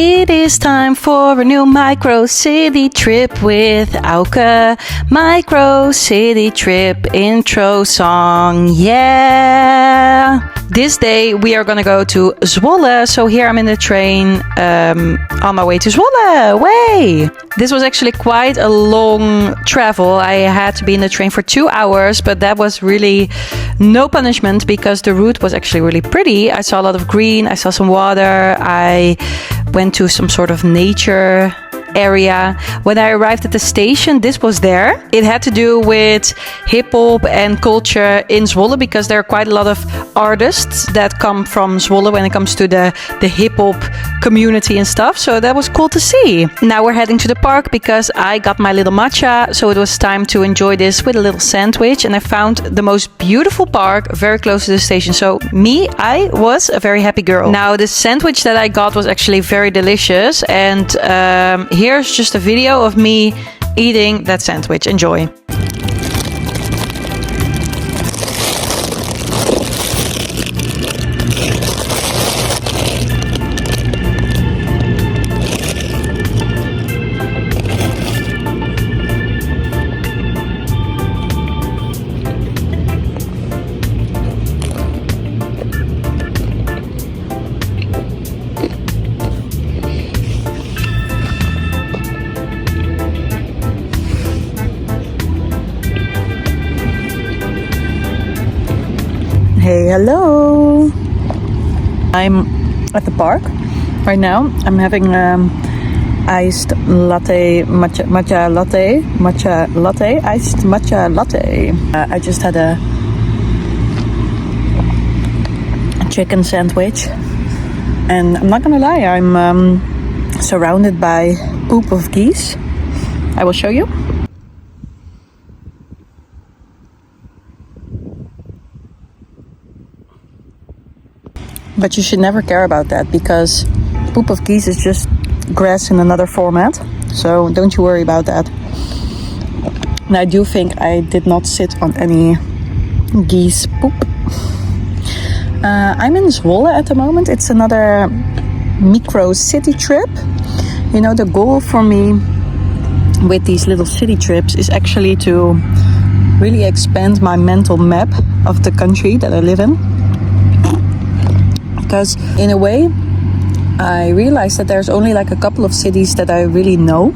It is time for a new micro city trip with Auke. Micro city trip intro song, yeah! This day we are gonna go to Zwolle. So here I'm in the train on my way to Zwolle. Way! This was actually quite a long travel. I had to be in the train for 2 hours, but that was really no punishment because the route was actually really pretty. I saw a lot of green, I saw some water, I went to some sort of nature area. When I arrived at the station, this was there. It had to do with hip-hop and culture in Zwolle because there are quite a lot of artists that come from Zwolle when it comes to the hip-hop community and stuff. So that was cool to see. Now we're heading to the park because I got my little matcha. So it was time to enjoy this with a little sandwich. And I found the most beautiful park very close to the station. So I was a very happy girl. Now the sandwich that I got was actually very delicious. And here's just a video of me eating that sandwich. Enjoy. Hey, hello! I'm at the park right now. I'm having iced latte, matcha latte, iced matcha latte. I just had a chicken sandwich, and I'm not gonna lie, I'm surrounded by poop of geese. I will show you. But you should never care about that because poop of geese is just grass in another format. So don't you worry about that. And I do think I did not sit on any geese poop. I'm in Zwolle at the moment. It's another micro city trip. You know, the goal for me with these little city trips is actually to really expand my mental map of the country that I live in. Because in a way, I realized that there's only like a couple of cities that I really know.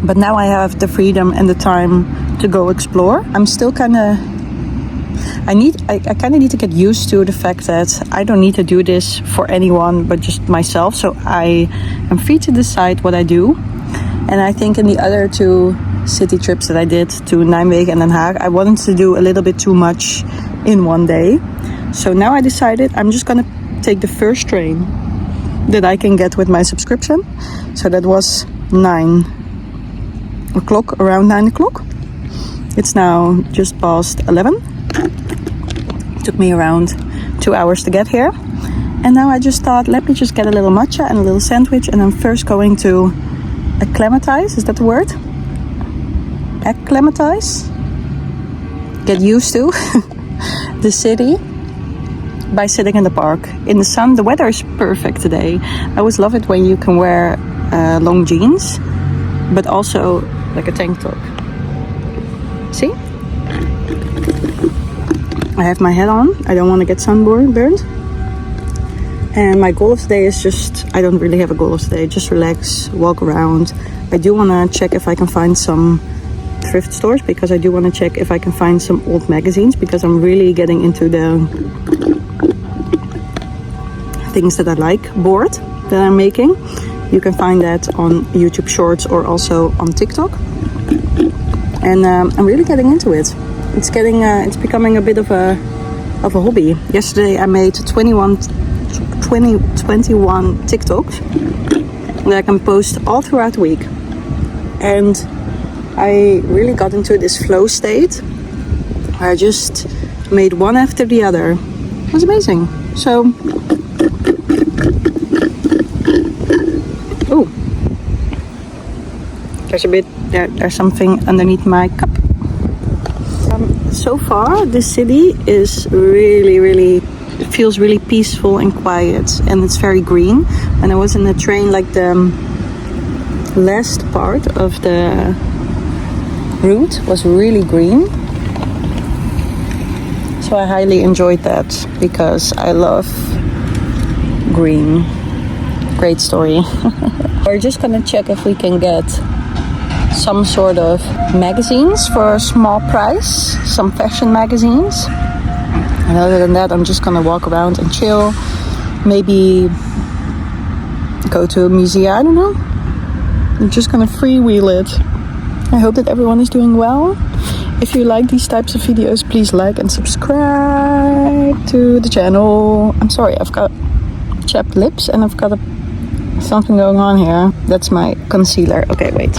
But now I have the freedom and the time to go explore. I'm still kind of... I kind of need to get used to the fact that I don't need to do this for anyone but just myself. So I am free to decide what I do. And I think in the other two city trips that I did to Nijmegen and Den Haag, I wanted to do a little bit too much in one day. So now I decided I'm just gonna take the first train that I can get with my subscription. So that was 9 o'clock, around 9 o'clock. It's now just past 11. It took me around 2 hours to get here. And now I just thought, let me just get a little matcha and a little sandwich. And I'm first going to acclimatize, is that the word? Acclimatize? Get used to the city by sitting in the park in the sun. The weather is perfect today. I always love it when you can wear long jeans but also like a tank top. See, I have my hat on. I don't want to get sunburned. And my goal of today is just, I don't really have a goal of today, just relax, walk around. I do want to check if I can find some thrift stores because I do want to check if I can find some old magazines because I'm really getting into the things that I like board that I'm making. You can find that on YouTube Shorts or also on TikTok. And I'm really getting into it. It's becoming a bit of a hobby. Yesterday I made 21 TikToks that I can post all throughout the week. And I really got into this flow state where I just made one after the other. It was amazing. So, oh, there's something underneath my cup. So far, this city is really, it feels really peaceful and quiet, and it's very green. And I was in the train, like the last part of the route was really green. So I highly enjoyed that because I love green. Great story. We're just gonna check if we can get some sort of magazines for a small price, some fashion magazines. And other than that, I'm just gonna walk around and chill. Maybe go to a museum, I don't know. I'm just gonna freewheel it. I hope that everyone is doing well. If you like these types of videos, please like and subscribe to the channel. I'm sorry, I've got chapped lips and I've got something going on here. That's my concealer. Okay, wait.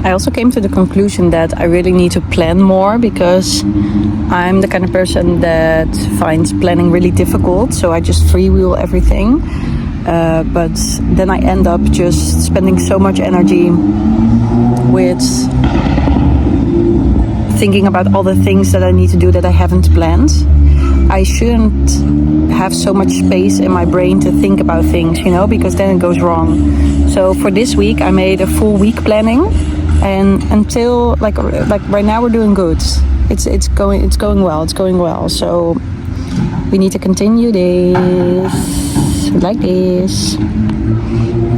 I also came to the conclusion that I really need to plan more because I'm the kind of person that finds planning really difficult. So I just freewheel everything. But then I end up just spending so much energy with thinking about all the things that I need to do that I haven't planned. I shouldn't have so much space in my brain to think about things, you know, because then it goes wrong. So for this week, I made a full week planning. And until like right now we're doing good. It's going well. So we need to continue this like this.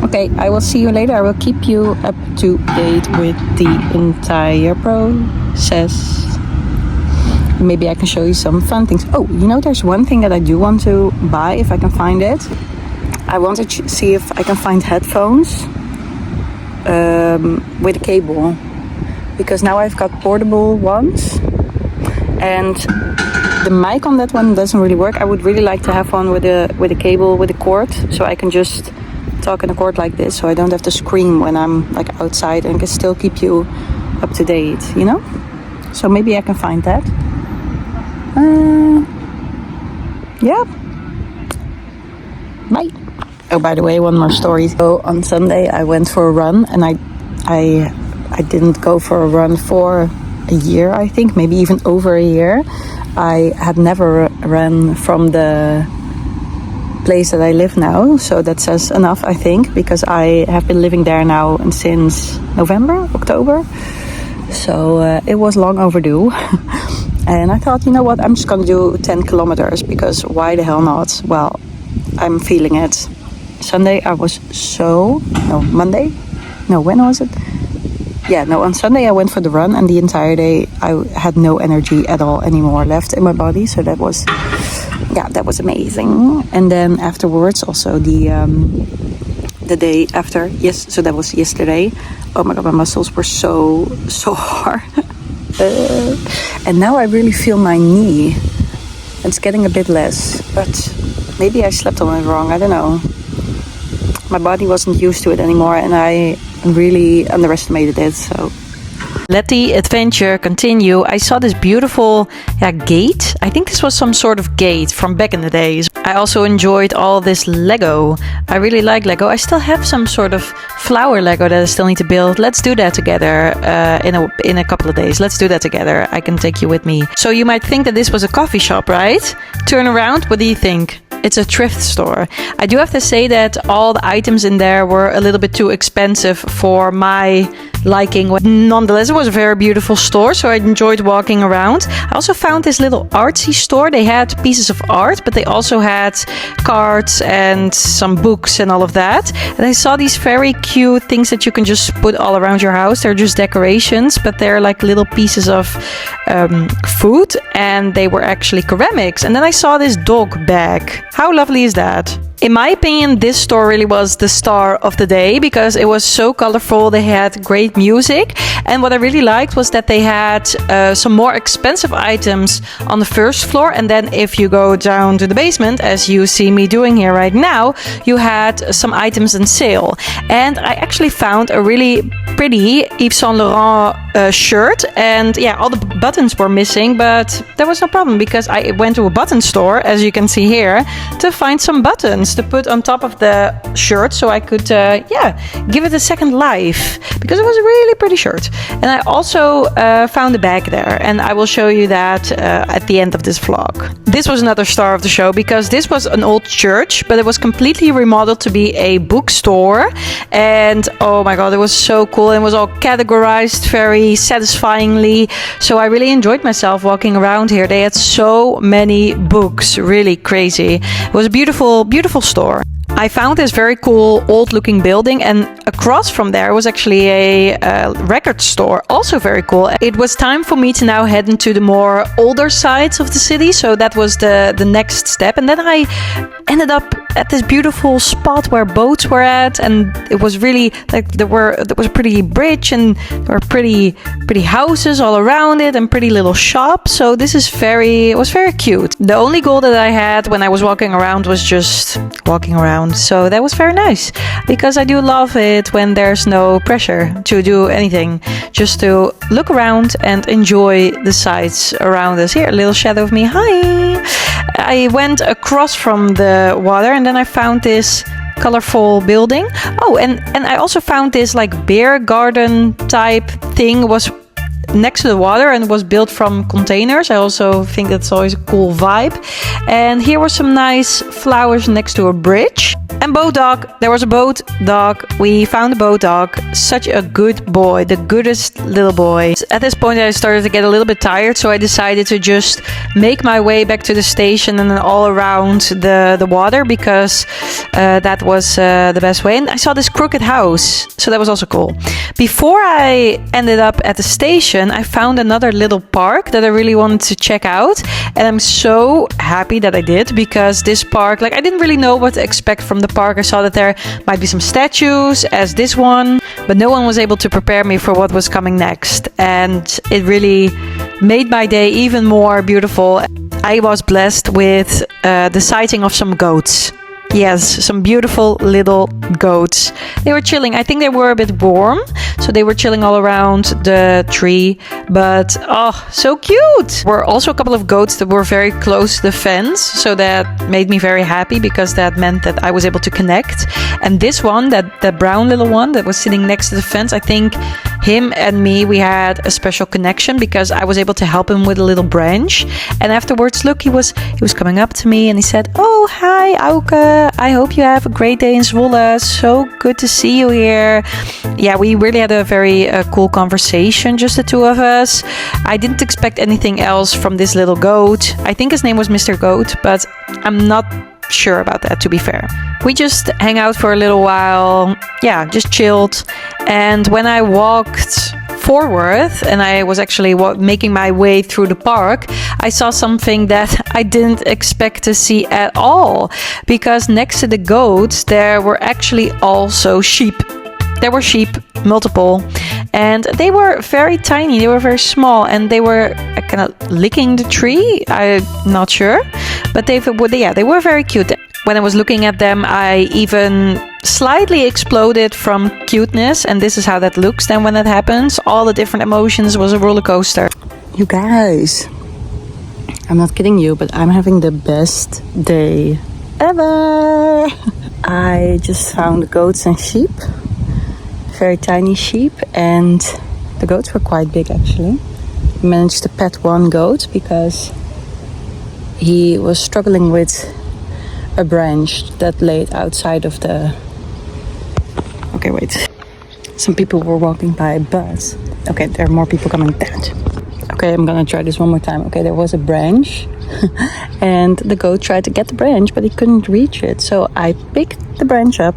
Okay, I will see you later. I will keep you up to date with the entire process. Maybe I can show you some fun things. Oh, you know, there's one thing that I do want to buy if I can find it. I want to see if I can find headphones with a cable, because now I've got portable ones and the mic on that one doesn't really work. I would really like to have one with a cable, with a cord, so I can just talk in a cord like this, so I don't have to scream when I'm like outside and can still keep you up to date, you know? So maybe I can find that. Yeah. Bye. Oh, by the way, one more story. So on Sunday I went for a run, and I didn't go for a run for a year, I think, maybe even over a year. I had never run from the place that I live now, so that says enough, I think, because I have been living there now since October. So it was long overdue. And I thought, you know what, I'm just gonna do 10 kilometers because why the hell not? Well, I'm feeling it. Sunday I was Monday? No, when was it? Yeah, no, on Sunday I went for the run, and the entire day I had no energy at all anymore left in my body. So that was amazing. And then afterwards, also the day after, yes, so that was yesterday. Oh my god, my muscles were so hard. And now I really feel my knee. It's getting a bit less, but maybe I slept on it wrong, I don't know. My body wasn't used to it anymore, and I really underestimated it, so. Let the adventure continue. I saw this beautiful gate. I think this was some sort of gate from back in the days. I also enjoyed all this Lego. I really like Lego. I still have some sort of flower Lego that I still need to build. Let's do that together in a couple of days. Let's do that together. I can take you with me. So you might think that this was a coffee shop, right? Turn around. What do you think? It's a thrift store. I do have to say that all the items in there were a little bit too expensive for my liking. Nonetheless, it was a very beautiful store, so I enjoyed walking around. I also found this little artsy store. They had pieces of art, but they also had cards and some books and all of that. And I saw these very cute things that you can just put all around your house. They're just decorations, but they're like little pieces of food, and they were actually ceramics. And then I saw this dog bag. How lovely is that? In my opinion, this store really was the star of the day because it was so colorful. They had great music. And what I really liked was that they had some more expensive items on the first floor. And then if you go down to the basement, as you see me doing here right now, you had some items on sale. And I actually found a really pretty Yves Saint Laurent shirt. And yeah, all the buttons were missing, but there was no problem because I went to a button store, as you can see here. to find some buttons to put on top of the shirt so I could, give it a second life, because it was a really pretty shirt. And I also found a bag there, and I will show you that at the end of this vlog. This was another star of the show, because this was an old church, but it was completely remodeled to be a bookstore. And oh my god, it was so cool. It was all categorized very satisfyingly. So I really enjoyed myself walking around here. They had so many books, really crazy. It was a beautiful, beautiful store. I found this very cool old looking building, and across from there was actually a record store, also very cool. It was time for me to now head into the more older sides of the city, so that was the next step. And then I ended up at this beautiful spot where boats were at, and it was really like there was a pretty bridge, and there were pretty houses all around it, and pretty little shops. So it was very cute. The only goal that I had when I was walking around was just walking around. So that was very nice, because I do love it when there's no pressure to do anything, just to look around and enjoy the sights around us. Here, a little shadow of me. Hi! I went across from the water, and then I found this colorful building. Oh, and I also found this like beer garden type thing was next to the water, and it was built from containers. I also think that's always a cool vibe. And here were some nice flowers next to a bridge. And boat dog, there was a boat dog. We found a boat dog. Such a good boy, the goodest little boy. At this point I started to get a little bit tired, so I decided to just make my way back to the station and then all around the water, because that was the best way. And I saw this crooked house, so that was also cool. Before I ended up at the station, I found another little park that I really wanted to check out, and I'm so happy that I did, because this park, like, I didn't really know what to expect from the park. I saw that there might be some statues as this one, but no one was able to prepare me for what was coming next, and it really made my day even more beautiful. I was blessed with the sighting of some goats. Yes, some beautiful little goats. They were chilling. I think they were a bit warm, so they were chilling all around the tree. But oh, so cute! There were also a couple of goats that were very close to the fence, so that made me very happy, because that meant that I was able to connect. And this one, that brown little one that was sitting next to the fence, I think him and me, we had a special connection, because I was able to help him with a little branch. And afterwards, look, he was coming up to me and he said, "Oh, hi, Auke. I hope you have a great day in Zwolle. So good to see you here." Yeah, we really had a very cool conversation, just the two of us. I didn't expect anything else from this little goat. I think his name was Mr. Goat, but I'm not sure about that, to be fair. We just hang out for a little while. Yeah, just chilled. And when I walked forward and I was actually making my way through the park, I saw something that I didn't expect to see at all, because next to the goats there were actually also sheep. There were sheep, multiple, and they were very tiny, they were very small, and they were kind of licking the tree. I'm not sure, but they were very cute. When I was looking at them, I even slightly exploded from cuteness, and this is how that looks then when that happens. All the different emotions. Was a roller coaster. You guys, I'm not kidding you, but I'm having the best day ever. I just found goats and sheep, very tiny sheep, and the goats were quite big actually. I managed to pet one goat because he was struggling with a branch that laid outside of the... Okay, wait. Some people were walking by, but... Okay, there are more people coming. Damn it. Okay, I'm gonna try this one more time. Okay, there was a branch and the goat tried to get the branch, but he couldn't reach it. So I picked the branch up,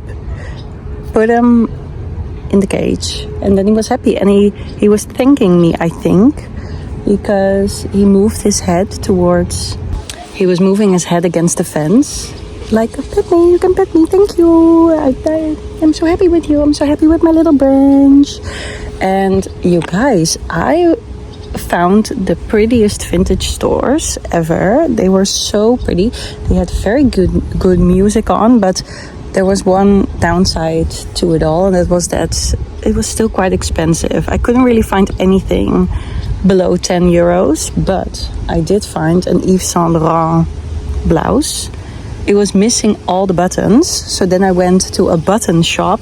put him in the cage, and then he was happy. And he was thanking me, I think, because he moved his head towards... He was moving his head against the fence. Like, pet me, you can pet me, thank you. I'm so happy with you. I'm so happy with my little branch. And you guys, I found the prettiest vintage stores ever. They were so pretty. They had very good music on, but there was one downside to it all, and that was that it was still quite expensive. I couldn't really find anything below 10 euros, but I did find an Yves Saint Laurent blouse. it was missing all the buttons. So then I went to a button shop.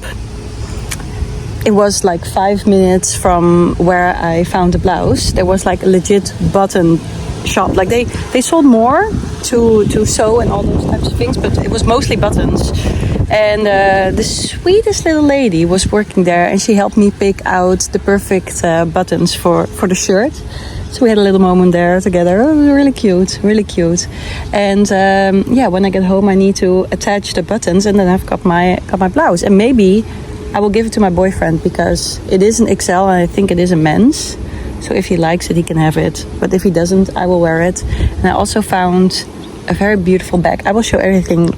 It was like 5 minutes from where I found the blouse. There was like a legit button shop. Like they sold more to sew and all those types of things, but it was mostly buttons. And the sweetest little lady was working there, and she helped me pick out the perfect buttons for the shirt. So we had a little moment there together. It was really cute, really cute. And when I get home, I need to attach the buttons, and then I've got my blouse. And maybe I will give it to my boyfriend because it is an XL, and I think it is a men's. So if he likes it, he can have it. But if he doesn't, I will wear it. And I also found a very beautiful bag. I will show everything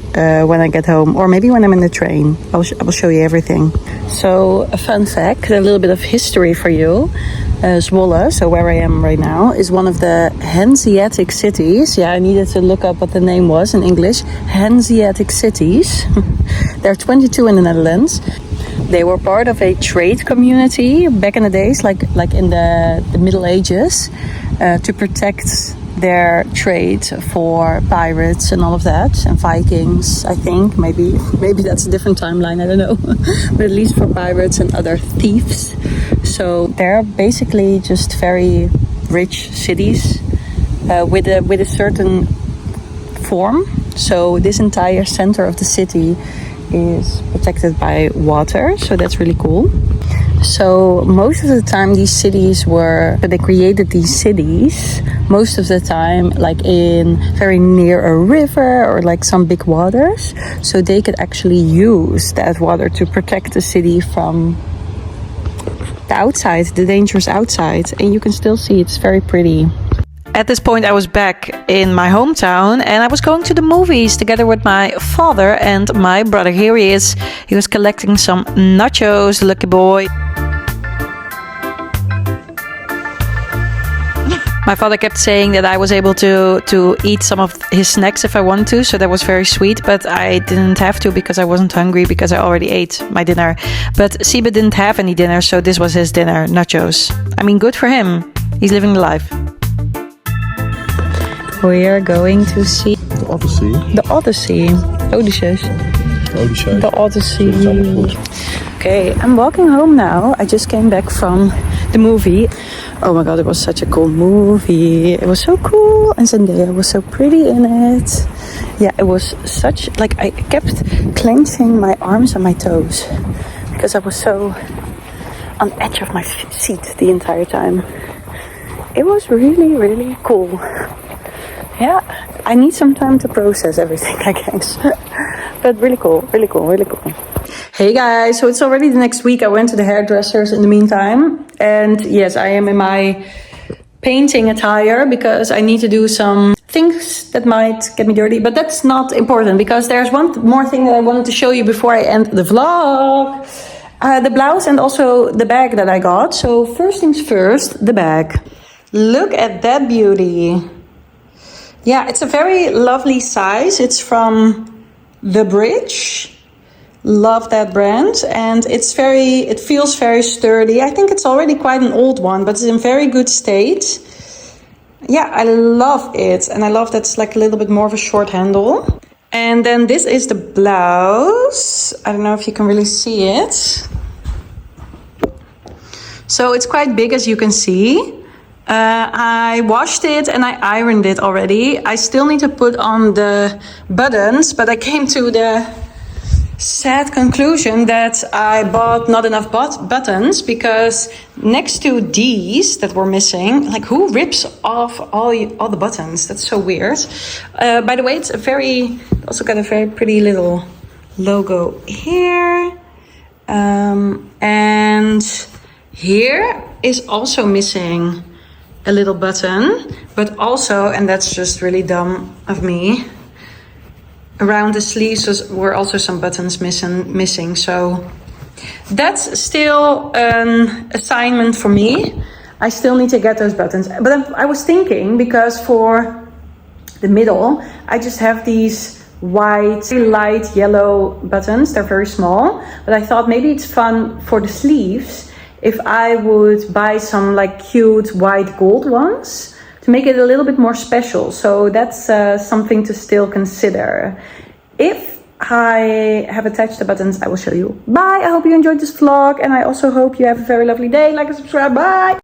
when I get home, or maybe when I'm in the train. I will show you everything. So a fun fact, a little bit of history for you. Zwolle, so where I am right now, is one of the Hanseatic cities. Yeah, I needed to look up what the name was in English. Hanseatic cities. There are 22 in the Netherlands. They were part of a trade community back in the days, like in the Middle Ages, to protect their trade for pirates and all of that, and Vikings, I think. Maybe that's a different timeline, I don't know. But at least for pirates and other thieves. So they're basically just very rich cities with a certain form. So this entire center of the city is protected by water, so that's really cool. So most of the time they created these cities most of the time like in very near a river or like some big waters, so they could actually use that water to protect the city from the outside, the dangerous outside. And you can still see it's very pretty. At this point, I was back in my hometown and I was going to the movies together with my father and my brother. Here he is. He was collecting some nachos, lucky boy. My father kept saying that I was able to eat some of his snacks if I wanted to, so that was very sweet, but I didn't have to because I wasn't hungry because I already ate my dinner. But Siba didn't have any dinner, so this was his dinner, nachos. I mean, good for him. He's living the life. We are going to see the Odyssey. The Odyssey. Odysseus. The Odyssey. Okay, I'm walking home now. I just came back from the movie. Oh my god, it was such a cool movie. It was so cool, and Zendaya was so pretty in it. Yeah, it was such, like, I kept clenching my arms and my toes because I was so on the edge of my seat the entire time. It was really, really cool. Yeah, I need some time to process everything, I guess. But really cool, really cool, really cool. Hey guys, so it's already the next week. I went to the hairdressers in the meantime. And yes, I am in my painting attire because I need to do some things that might get me dirty. But that's not important because there's one more thing that I wanted to show you before I end the vlog. The blouse and also the bag that I got. So first things first, the bag. Look at that beauty. Yeah, it's a very lovely size. It's from The Bridge. Love that brand, and it feels very sturdy. I think it's already quite an old one, but it's in very good state. Yeah, I love it, and I love that it's like a little bit more of a short handle. And then this is the blouse. I don't know if you can really see it. So it's quite big, as you can see. I washed it and I ironed it already. I still need to put on the buttons, but I came to the sad conclusion that I bought not enough buttons, because next to these that were missing, like, who rips off all the buttons? That's so weird. By the way, it's also got a very pretty little logo here. And here is also missing a little button, but also, and that's just really dumb of me, around the sleeves were also some buttons missing. So that's still an assignment for me. I still need to get those buttons. But I was thinking, because for the middle, I just have these white, light yellow buttons. They're very small. But I thought maybe it's fun for the sleeves if I would buy some like cute white gold ones to make it a little bit more special. So that's something to still consider. if I have attached the buttons, I will show you. Bye. I hope you enjoyed this vlog, and I also hope you have a very lovely day. Like and subscribe. Bye.